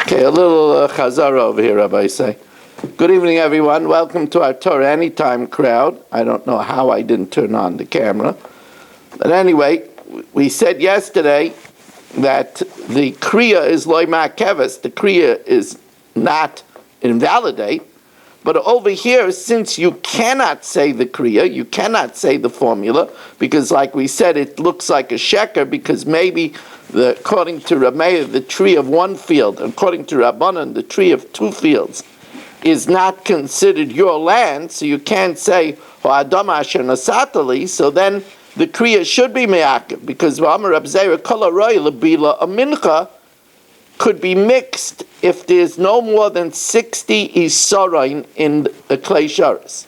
Okay, a little chazara over here, Rabbi say. Good evening, everyone. Welcome to our Torah Anytime crowd. I don't know how I didn't turn on the camera. But anyway, we said yesterday that the Kriya is loy ma'akeves. The Kriya is not invalidate. But over here, since you cannot say the Kriya, you cannot say the formula, because like we said, it looks like a sheker, because maybe, according to Rameir, the tree of one field, according to Rabbanan, the tree of two fields, is not considered your land, so you can't say, Ha'adam asher nasatali, so then the Kriya should be me'akev, because V'amar Rab Zera kol haroy lebila a mincha could be mixed if there's no more than 60 isarin in a klei sharis.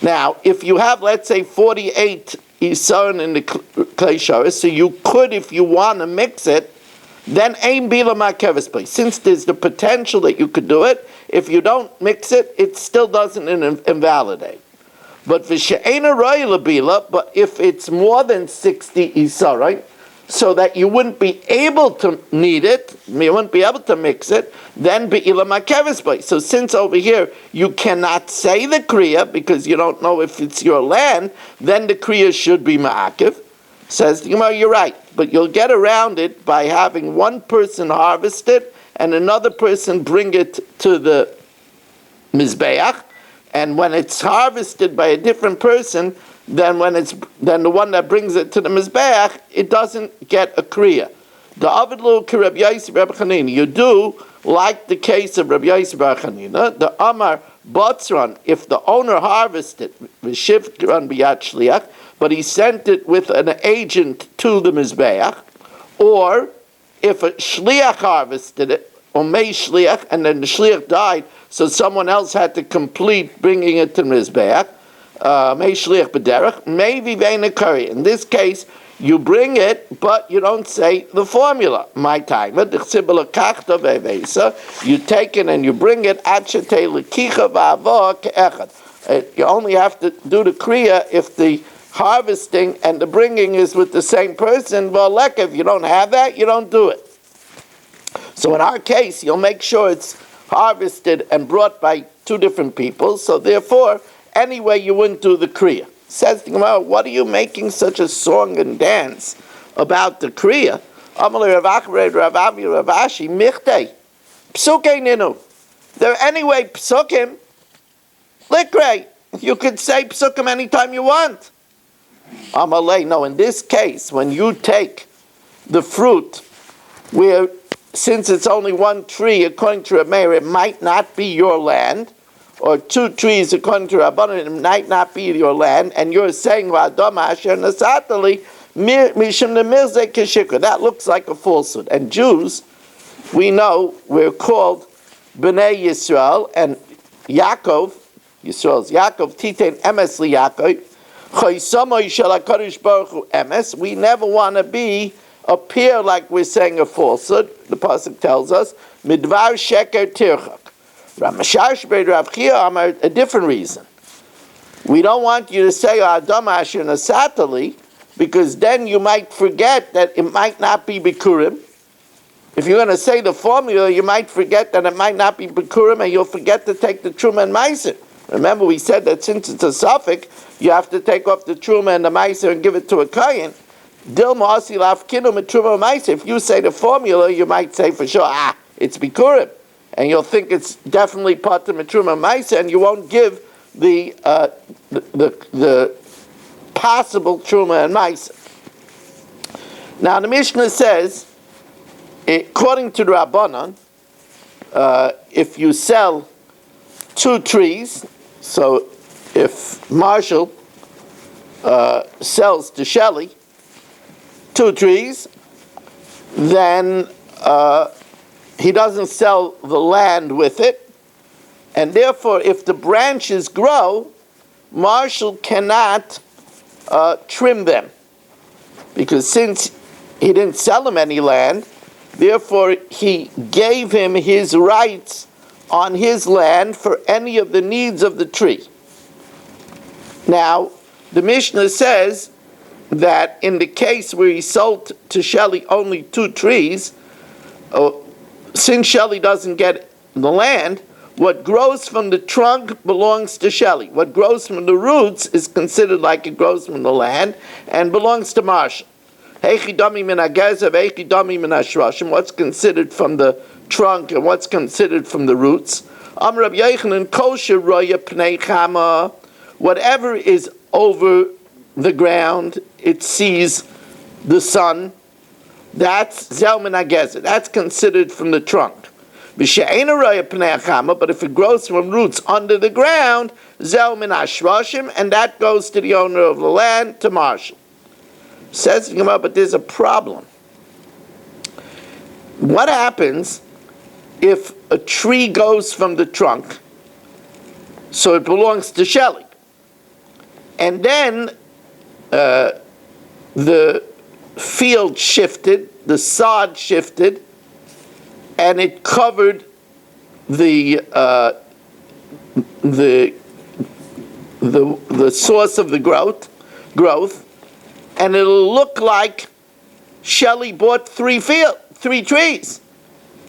Now, if you have, let's say, 48 isarin in the klei sharis, so you could, if you want to mix it, then ein bila ma'akeves place. Since there's the potential that you could do it, if you don't mix it, it still doesn't invalidate. But v'she'ena roy lebila, but if it's more than 60 isarin, so that you wouldn't be able to knead it, you wouldn't be able to mix it, then be'ila ma'akeves place. So since over here you cannot say the kriya because you don't know if it's your land, then the kriya should be ma'akev. Says the Gemara, you're right, but you'll get around it by having one person harvest it and another person bring it to the mizbeach, and when it's harvested by a different person, then the one that brings it to the mizbeach, it doesn't get a kriya. The avidlu ki Rabbi Yosef Bar Chanina. You do like the case of Rabbi Yosef Bar Chanina. The Amar Batzran, if the owner harvested v'shivran biyad shliach, but he sent it with an agent to the mizbeach, or if a shliach harvested it, or mei shliach, and then the shliach died, so someone else had to complete bringing it to the mizbeach. Maybe in this case, you bring it, but you don't say the formula. My time. You take it and you bring it. You only have to do the kriya if the harvesting and the bringing is with the same person. Well, if you don't have that, you don't do it. So in our case, you'll make sure it's harvested and brought by two different people. So therefore, anyway, you wouldn't do the kriya. Says the Gemara, what are you making such a song and dance about the kriya? There are anyway psukim. Likrei. You could say psukim anytime you want. Amalei. No, in this case, when you take the fruit, where since it's only one tree, according to Rameir, it might not be your land, or two trees, according to Rabbanan, it might not be your land, and you're saying, that looks like a falsehood. And Jews, we know, we're called Bnei Yisrael, and Yaakov, Yisrael's Yaakov, Titain Emes li Yaakov, Emes. We never want to appear like we're saying a falsehood. The pasuk tells us, Midvar Sheker Tirchak. A different reason. We don't want you to say Adam Asher Nasatali, because then you might forget that it might not be Bikurim. If you're going to say the formula, you might forget that it might not be Bikurim, and you'll forget to take the Truma and Meiser. Remember, we said that since it's a suffix, you have to take off the Truma and the Meiser and give it to a Kayin. Dilma Asi Lafkinu and Truma and Meiser. If you say the formula, you might say for sure, it's Bikurim. And you'll think it's definitely part of Truma Maisa, and you won't give the possible Truma and Maisa. Now the Mishnah says, according to the Rabbanan, if you sell two trees, so if Marshall sells to Shelley two trees, then he doesn't sell the land with it, and therefore if the branches grow, Marshall cannot trim them, because since he didn't sell him any land, therefore he gave him his rights on his land for any of the needs of the tree. Now, the Mishnah says that in the case where he sold to Shelley only two trees, since Shelley doesn't get the land, what grows from the trunk belongs to Shelley. What grows from the roots is considered like it grows from the land and belongs to Marshall. What's considered from the trunk and what's considered from the roots? Whatever is over the ground, it sees the sun, that's that's considered from the trunk. But if it grows from roots under the ground, and that goes to the owner of the land, to Marshall. Says the Gemara, but there's a problem. What happens if a tree goes from the trunk, so it belongs to Shelley, and then the field shifted, the sod shifted, and it covered the source of the growth, and it'll look like Shelley bought three trees,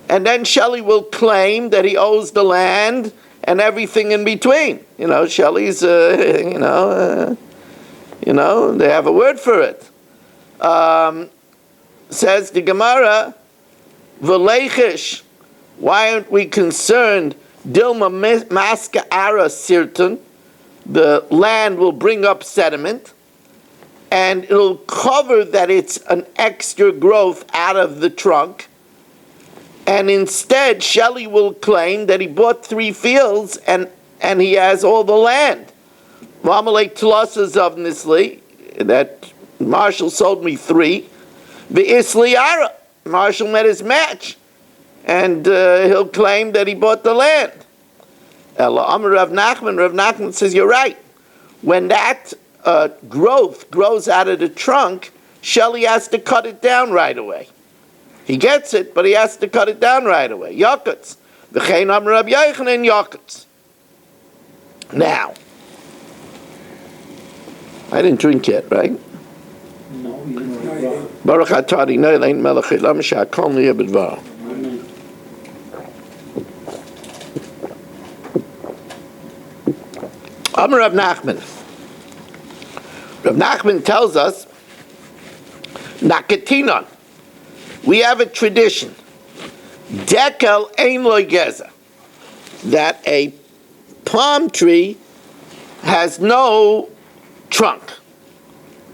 and then Shelley will claim that he owes the land and everything in between. Shelley's, they have a word for it. Says the Gemara, V'leichish, why aren't we concerned? Dilma maska ara sirtun, the land will bring up sediment, and it'll cover that it's an extra growth out of the trunk, and instead Shelley will claim that he bought 3 fields and he has all the land. Vamalei tlasas of nisli, that Marshall sold me 3. The isli ara, Marshall met his match, and he'll claim that he bought the land. Ella Amar Rav Nachman says, you're right. When that growth grows out of the trunk, Shelley has to cut it down right away. He gets it, but he has to cut it down right away. Yakutz. V'chein Amar Rav Yochanan Yakutz. Now, I didn't drink yet, right? No, you didn't. Baruch atari neilein melech elam she'akol niyeh b'dvaro. Amar Rav Nachman. Rav Nachman tells us, Nakatinon, we have a tradition, Dekel ein lo geza, that a palm tree has no trunk.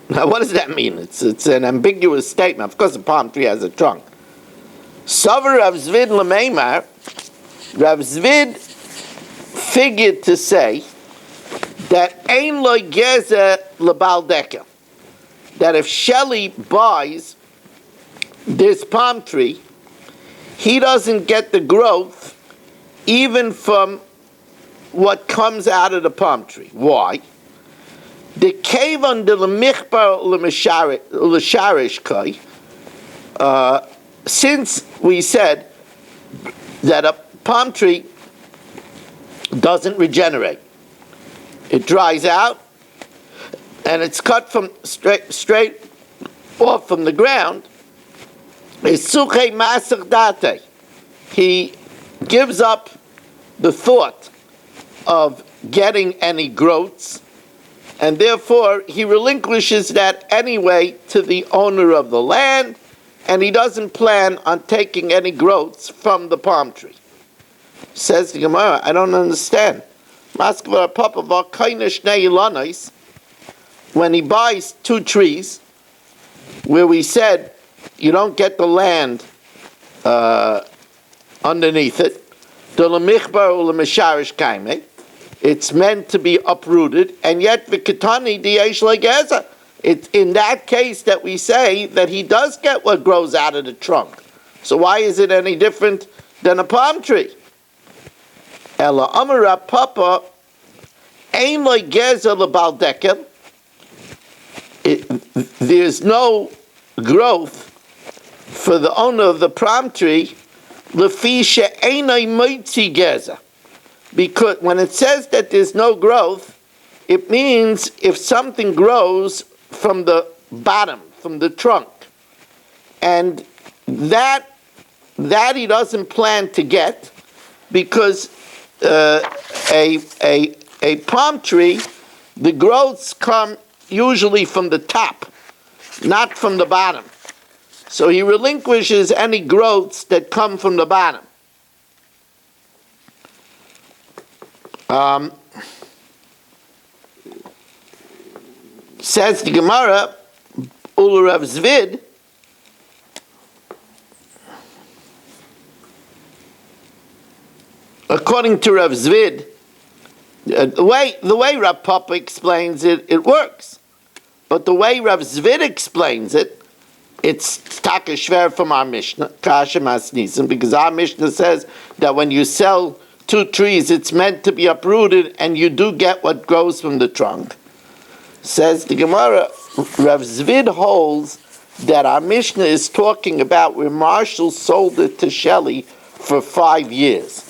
Now, what does that mean? It's an ambiguous statement. Of course, a palm tree has a trunk. Savar Rav Zvid Lameimar, Rav Zvid figured to say that ein lo geza lebal dekel, that if Shelley buys this palm tree, he doesn't get the growth even from what comes out of the palm tree. Why? The kevon de lemichbar l'sharish kai. Since we said that a palm tree doesn't regenerate, it dries out, and it's cut from straight off from the ground. He gives up the thought of getting any growths, and therefore he relinquishes that anyway to the owner of the land, and he doesn't plan on taking any growths from the palm tree. Says the Gemara, I don't understand. When he buys 2 trees, where we said you don't get the land underneath it, it's meant to be uprooted, and yet it's in that case that we say that he does get what grows out of the trunk. So why is it any different than a palm tree? Ella Amara Papa Ein Lo Geza Lebal Dekel. There's no growth for the owner of the palm tree, Lefi she'enai moitzi geza. Because when it says that there's no growth, it means if something grows from the bottom, from the trunk, and that that he doesn't plan to get, because a palm tree, the growths come usually from the top, not from the bottom. So he relinquishes any growths that come from the bottom. Says the Gemara, Ul Rav Zvid, according to Rav Zvid, the way Rav Papa explains it, it works. But the way Rav Zvid explains it, it's taka shver from our Mishnah, kasha masnisim, because our Mishnah says that when you sell 2 trees, it's meant to be uprooted, and you do get what grows from the trunk. Says the Gemara, Rav Zvid holds that our Mishnah is talking about where Marshall sold it to Shelley for 5 years.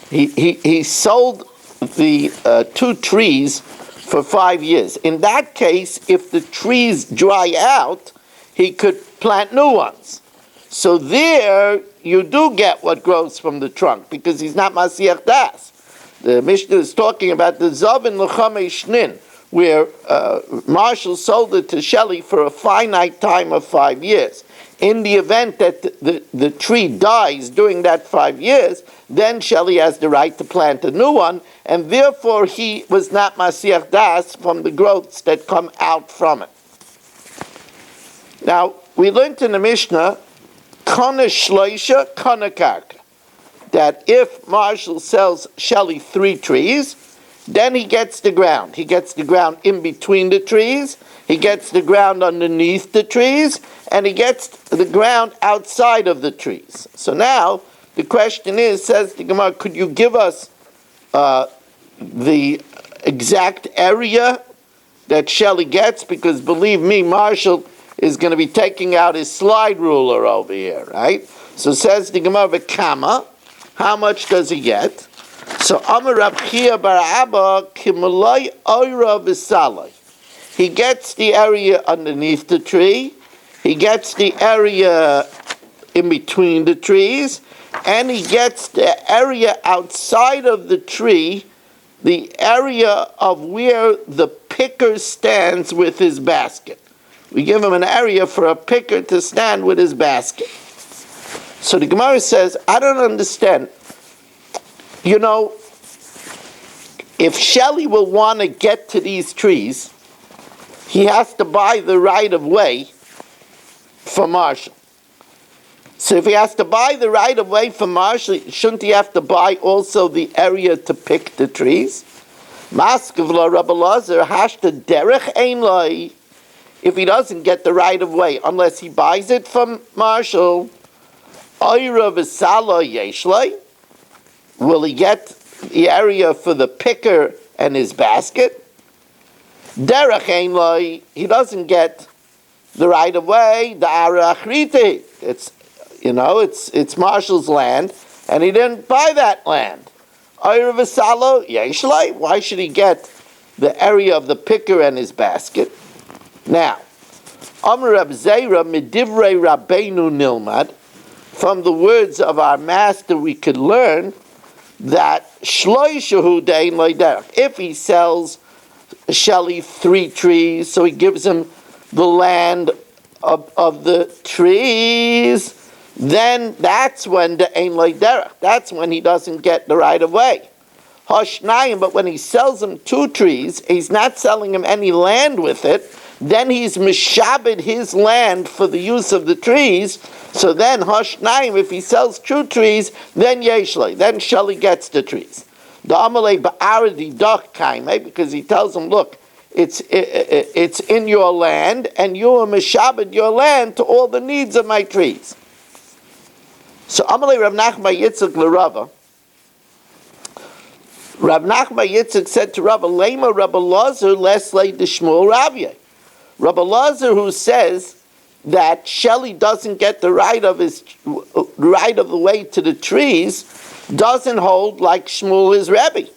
He sold the 2 trees for 5 years. In that case, if the trees dry out, he could plant new ones. So there, you do get what grows from the trunk, because he's not Masiach Das. The Mishnah is talking about the Zavin L'chamei Shnin, where Marshall sold it to Shelley for a finite time of 5 years. In the event that the tree dies during that 5 years, then Shelley has the right to plant a new one, and therefore he was not Masiach Das from the growths that come out from it. Now, we learned in the Mishnah, Kana Shloisha, Kana Karka, that if Marshall sells Shelley 3 trees, then he gets the ground. He gets the ground in between the trees, he gets the ground underneath the trees, and he gets the ground outside of the trees. So now, the question is, says the Gemara, could you give us the exact area that Shelley gets? Because believe me, Marshall is going to be taking out his slide ruler over here, right? So says the Gemara, V'kama, how much does he get? So Amar Rab Chia bar Abba Kimalai Oira V'Salai. He gets the area underneath the tree, he gets the area in between the trees, and he gets the area outside of the tree, the area of where the picker stands with his basket. We give him an area for a picker to stand with his basket. So the Gemara says, I don't understand. You know, if Shelley will want to get to these trees, he has to buy the right of way from Marshall. So if he has to buy the right of way from Marshall, shouldn't he have to buy also the area to pick the trees? Maskevla Rabbi Lazar hashta derech ein lai. If he doesn't get the right of way, unless he buys it from Marshall, Oira v'sala yeshlai, will he get the area for the picker and his basket? Derech ein lai, he doesn't get the right of way. The arachriti, it's Marshall's land, and he didn't buy that land. Oira v'sala yeshlai, why should he get the area of the picker and his basket? Now, Amar Rab Zeira midivrei Rabbeinu nilmad, from the words of our master we could learn that shloishahu dein leiderech. If he sells Shelley 3 trees, so he gives him the land of the trees, then that's when the ein leiderech. That's when he doesn't get the right of way. Hashnayim, but when he sells him 2 trees, he's not selling him any land with it. Then he's mishabed his land for the use of the trees. So then Hashnayim, if he sells 2 trees, then Yeshlei, then Shelley gets the trees. The Amalei Ba'aradi Doch Kaime, because he tells him, look, it's in your land, and you are mishabed your land to all the needs of my trees. So Amalei Rav Nachman Yitzchak l'Rava. Rav Nachman Yitzchak said to Rava, Lema Rabbi Lazar leslei d'Shmuel Ravye. Rabbi Lazar, who says that Shelley doesn't get the right of the way to the trees, doesn't hold like Shmuel is Rebbe.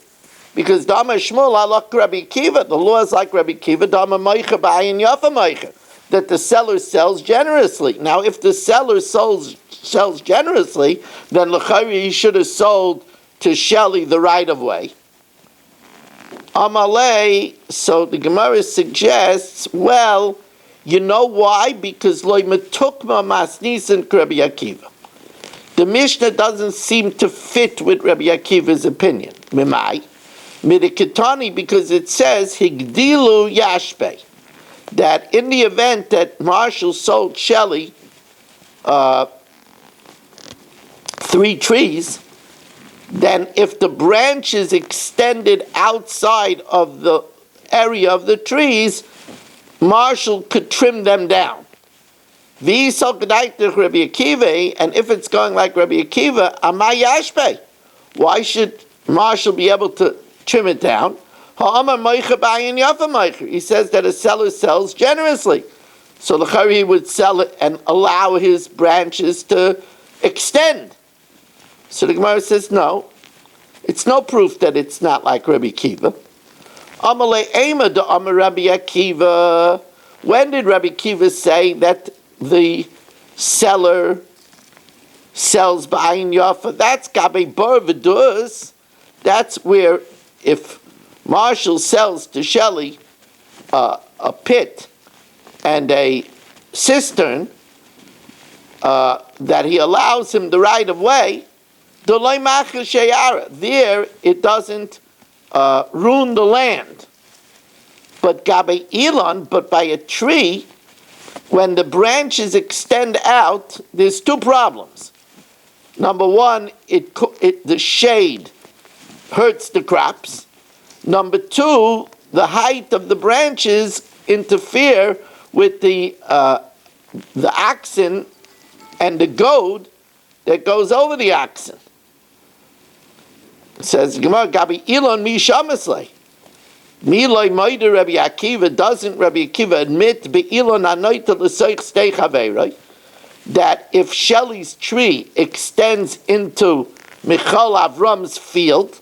Because Dama Shmuel alak Rabbi Kiva, the law is like Rabbi Kiva, Dama Meicha B'ayin Yafa Meicha, that the seller sells generously. Now, if the seller sells sells generously, then l'chayri he should have sold to Shelley the right of way. Amalei, so the Gemara suggests, well, you know why? Because loy metukma masnisin Rabbi Akiva. The Mishnah doesn't seem to fit with Rabbi Akiva's opinion. Mimai, midikitani, because it says higdilu yashpe, that in the event that Marshall sold Shelley 3 trees, then if the branches extended outside of the area of the trees, Marshall could trim them down. And if it's going like Rabbi Akiva, amay yashpe, why should Marshall be able to trim it down? He says that a seller sells generously. So the Chari would sell it and allow his branches to extend. So the Gemara says, no, it's no proof that it's not like Rabbi Akiva. Rabbi Akiva. When did Rabbi Akiva say that the seller sells b'ayin yafa? That's gabe bar v'dus. That's where if Marshall sells to Shelley a pit and a cistern that he allows him the right of way, there it doesn't ruin the land. But gabe ilan, but by a tree, when the branches extend out, there's 2 problems. Number one, the shade hurts the crops. Number 2, the height of the branches interfere with the oxen and the goad that goes over the oxen. It says Gemara, Gabi Ilon mi shamaslei. Miloi moider Rabbi Akiva, doesn't Rabbi Akiva admit be Ilon anoita l'soich stei chaveiroi, that if Shelley's tree extends into Michal Avram's field,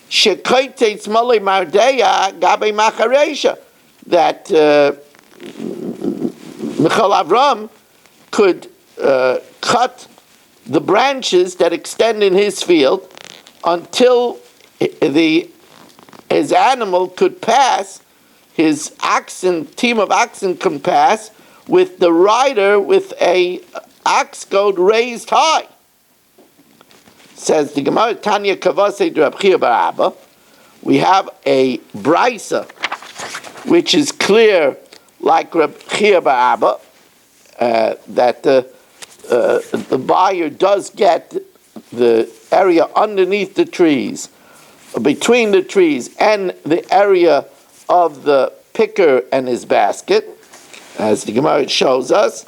shekoiteitz molei mardeya gabe macharesha, that Michal Avram could cut the branches that extend in his field until his animal could pass, his team of oxen can pass with the rider with a ox goad raised high. Says the Gemara, Tanya Kavase Rab Chia bar Abba, we have a brisa which is clear like Rab Chia bar Abba, that the buyer does get the area underneath the trees, between the trees, and the area of the picker and his basket, as the Gemara shows us.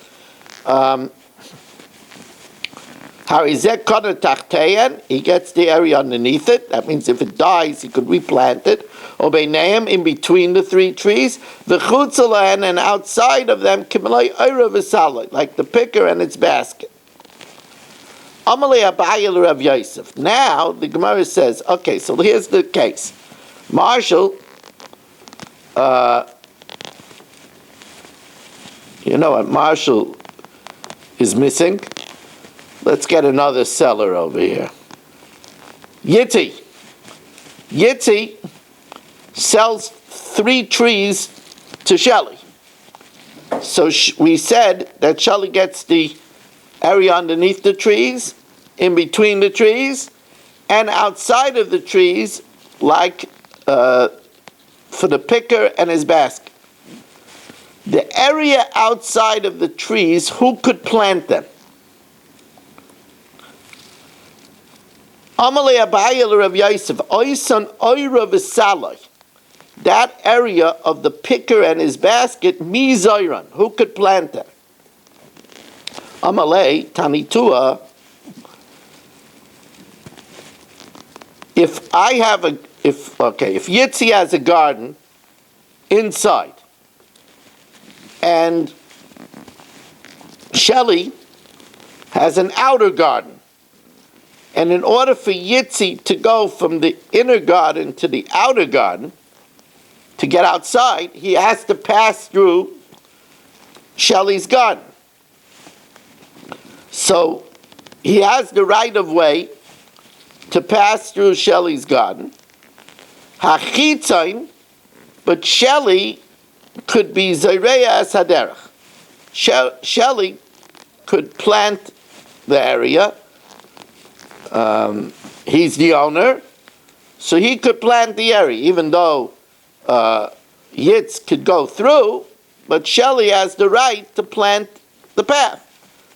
He gets the area underneath it. That means if it dies, he could replant it. Obeineim, in between the 3 trees. The chutzalan, and outside of them, kimalei oira v'salai, like the picker and its basket. Amalei Abayil Rav Yosef. Now the Gemara says, okay, so here's the case. Marshall, you know what Marshall is missing? Let's get another seller over here. Yitzhi sells 3 trees to Shelley. So we said that Shelley gets the area underneath the trees, in between the trees, and outside of the trees, like for the picker and his basket. The area outside of the trees, who could plant them? Amalei Abayil Rav Yosef, Oisan Oira v'Salai. That area of the picker and his basket, Mizayran, who could plant them? Amalei Tanitua. If Yitzi has a garden inside, and Shelley has an outer garden, and in order for Yitzi to go from the inner garden to the outer garden, to get outside, he has to pass through Shelley's garden. So he has the right of way to pass through Shelley's garden. Hachitzain, but Shelley could be Zayreya as Haderach. Shelley could plant the area. He's the owner, so he could plant the area, even though Yitz could go through, but Shelley has the right to plant the path.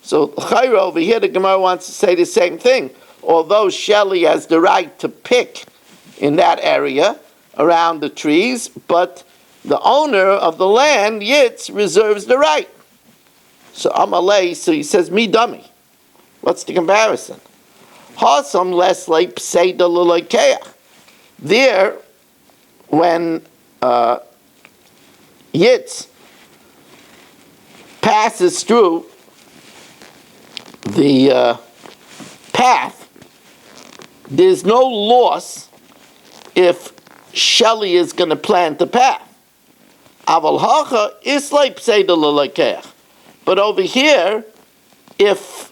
So Chayra over here, the Gemara wants to say the same thing. Although Shelley has the right to pick in that area around the trees, but the owner of the land, Yitz, reserves the right. So Amalei, so he says, me dummy. What's the comparison? Hasam leslei pseida l'loikeach. There, when Yitz passes through the path, there's no loss if Shelley is going to plant the path. Aval hacha islay pseida l'loikeach. But over here, if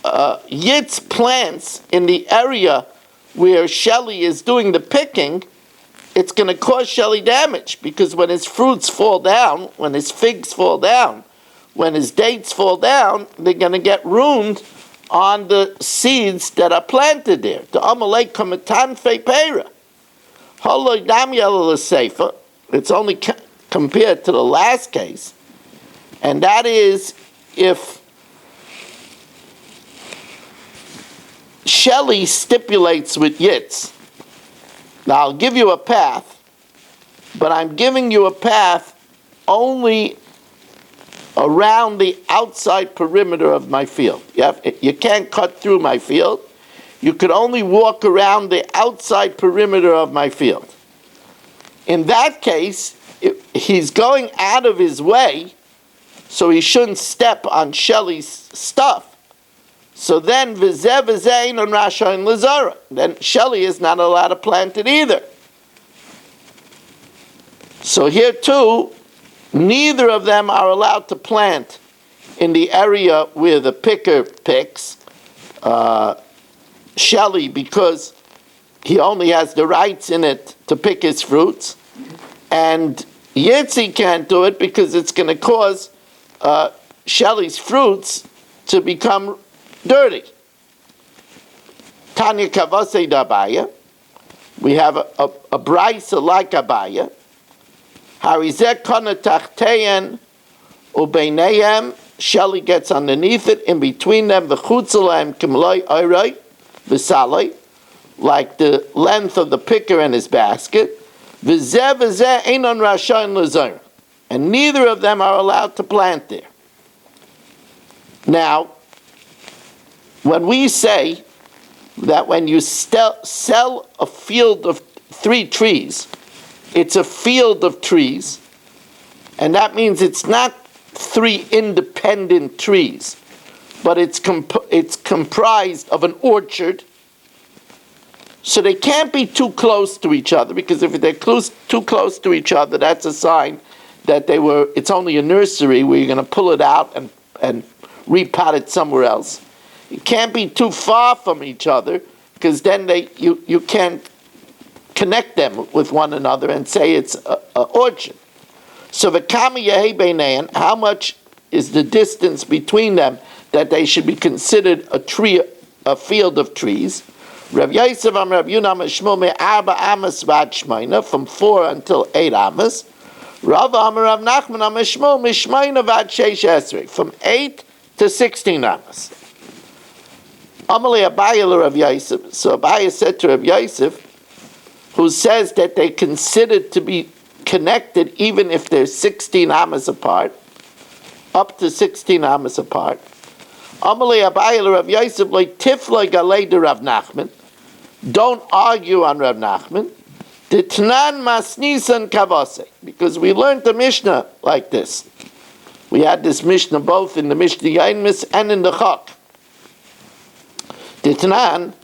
Yitz plants in the area where Shelley is doing the picking, it's going to cause Shelley damage, because when his fruits fall down, when his figs fall down, when his dates fall down, they're going to get ruined on the seeds that are planted there. The Amalek Kamatan Fepeira. It's only compared to the last case, and that is if Shelley stipulates with Yitz, now I'll give you a path, but I'm giving you a path only around the outside perimeter of my field. You can't cut through my field. You could only walk around the outside perimeter of my field. In that case, he's going out of his way, so he shouldn't step on Shelley's stuff. So then, v'zeh on Rasha and Lazara. Then Shelley is not allowed to plant it either. So here too, neither of them are allowed to plant in the area where the picker picks. Shelley, because he only has the rights in it to pick his fruits, and Yitzi can't do it because it's going to cause Shelley's fruits to become dirty. Tanya Kavase Dabaya. We have a brisa like Abaya. Harizek Konatachteyan Ubeinayam. Shelley gets underneath it, in between them, the Chutzalaim Kimloi Oiroi, Visaloi, like the length of the picker in his basket. Vizeh vizeh Einon Rashayin Lazar. And neither of them are allowed to plant there. Now, when we say that when you sell a field of 3 trees, it's a field of trees, and that means it's not 3 independent trees, but it's comprised of an orchard. So they can't be too close to each other, because if they're too close to each other, that's a sign that it's only a nursery where you're going to pull it out and repot it somewhere else. It can't be too far from each other, because then you can't connect them with one another and say it's an orchard. So the kama yehi beinein, how much is the distance between them that they should be considered a field of trees? Rav Yosef am Rav Yuna Mishmo me'arba amas vad shmeina, from 4 until 8 amas. Rav Amar Rav Nachman am Mishmo mishmeina vad sheish esrei, from 8 to 16 amas. Amalei Abaya Rav Yosef. So Abaya said to Rav Yosef, who says that they considered to be connected even if they're 16 amas apart, up to 16 amas apart. Amalei Abaya Rav Yosef like tifloi galei de Rav Nachman. Don't argue on Rav Nachman. Ditnan masnisan kavase, because we learned the Mishnah like this. We had this Mishnah both in the Mishnah Yainmis and in the Chok. Ditnan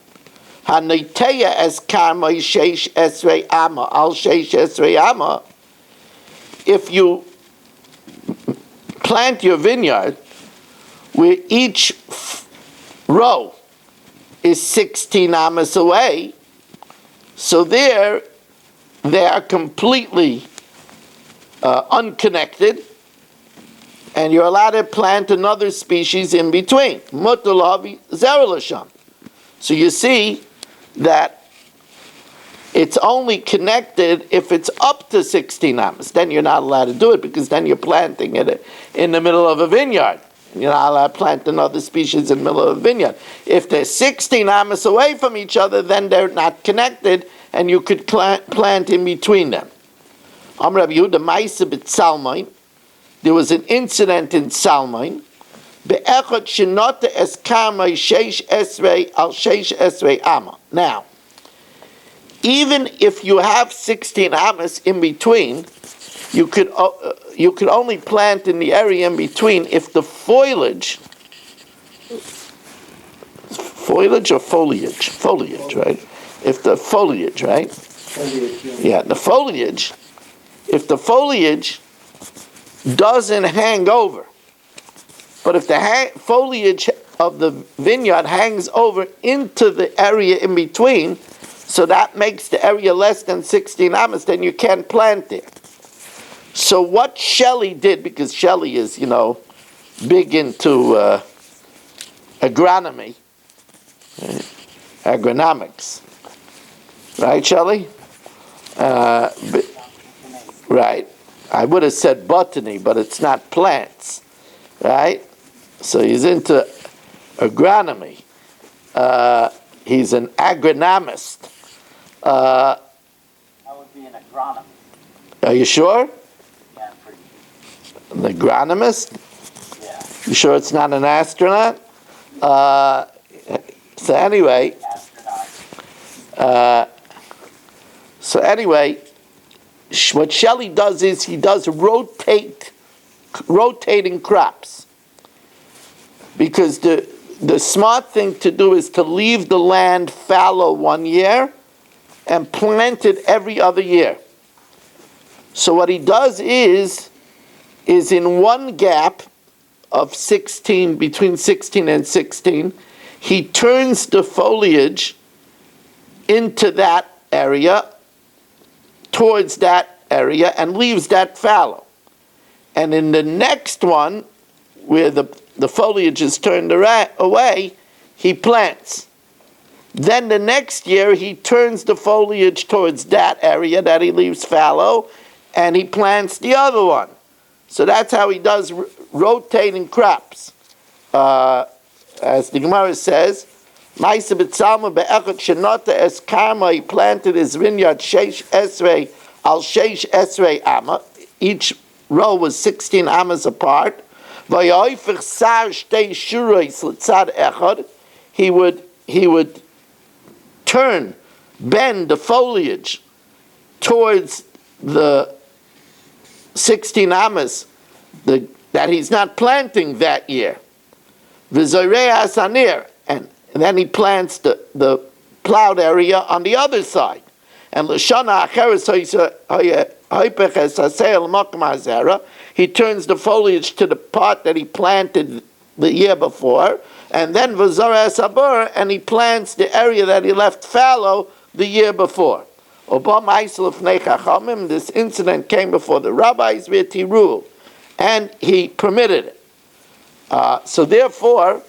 haniteya es karma sheish esrei ama al sheish esrei ama. If you plant your vineyard where each row is 16 amas away, so there they are completely unconnected, and you're allowed to plant another species in between. Mutalavi zerulasham. So you see that it's only connected if it's up to 16 amas. Then you're not allowed to do it because then you're planting it in the middle of a vineyard. You're not allowed to plant another species in the middle of a vineyard. If they're 16 amas away from each other, then they're not connected, and you could plant in between them. Amr Rabbi Yehuda Ma'aseh b'Tzalmain. There was an incident in Tzalmain. Be'echad shenota es karmai sheish esrei al sheish esrei ama. Now, even if you have 16 amas in between, you could only plant in the area in between if the foliage or foliage, right? If the foliage, right? Yeah, the foliage. If the foliage doesn't hang over, but if the foliage of the vineyard hangs over into the area in between, so that makes the area less than 16 amas, then you can't plant it. So what Shelley did, because Shelley is, big into agronomy, agronomics, right, Shelley? Right. I would have said botany, but it's not plants, right? So he's into agronomy. He's an agronomist. I would be an agronomist. Are you sure? Yeah, I'm pretty sure. An agronomist? Yeah. You sure it's not an astronaut? So anyway, what Shelley does is he does rotating crops, because the smart thing to do is to leave the land fallow one year and plant it every other year. So what he does is in one gap of 16, between 16 and 16, he turns the foliage into that area, towards that area, and leaves that fallow. And in the next one, where the foliage is turned away, he plants. Then the next year, he turns the foliage towards that area that he leaves fallow, and he plants the other one. So that's how he does rotating crops. As the Gemara says, Ma'aseh b'Tzalma be'echad shenota es karma, he planted his vineyard sheish esrei al sheish esrei ama. Each row was 16 amas apart. V'yoifich sar shtei shuros l'tzad echad. He would bend the foliage towards the 16 amas that he's not planting that year. V'zorei asanir, and then he plants the plowed area on the other side. And l'shana acheres hoipech es hasei l'makom hazera, he turns the foliage to the part that he planted the year before, and then v'zorei asabur, and he plants the area that he left fallow the year before. This incident came before the rabbis with he ruled, and he permitted it. So therefore,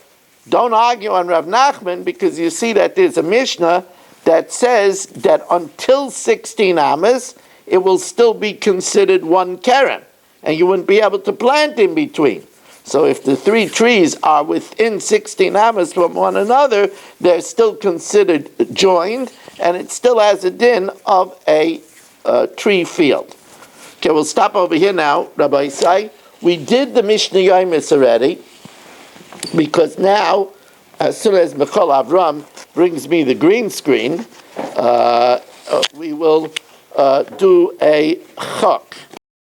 don't argue on Rav Nachman, because you see that there's a Mishnah that says that until 16 amas, it will still be considered one keren, and you wouldn't be able to plant in between. So if the three trees are within 16 amas from one another, they're still considered joined, and it still has a din of a tree field. Okay, we'll stop over here now, Rabbi Isai. We did the Mishnah Yomis already, because now, as soon as Michal Avram brings me the green screen, we will do a chok.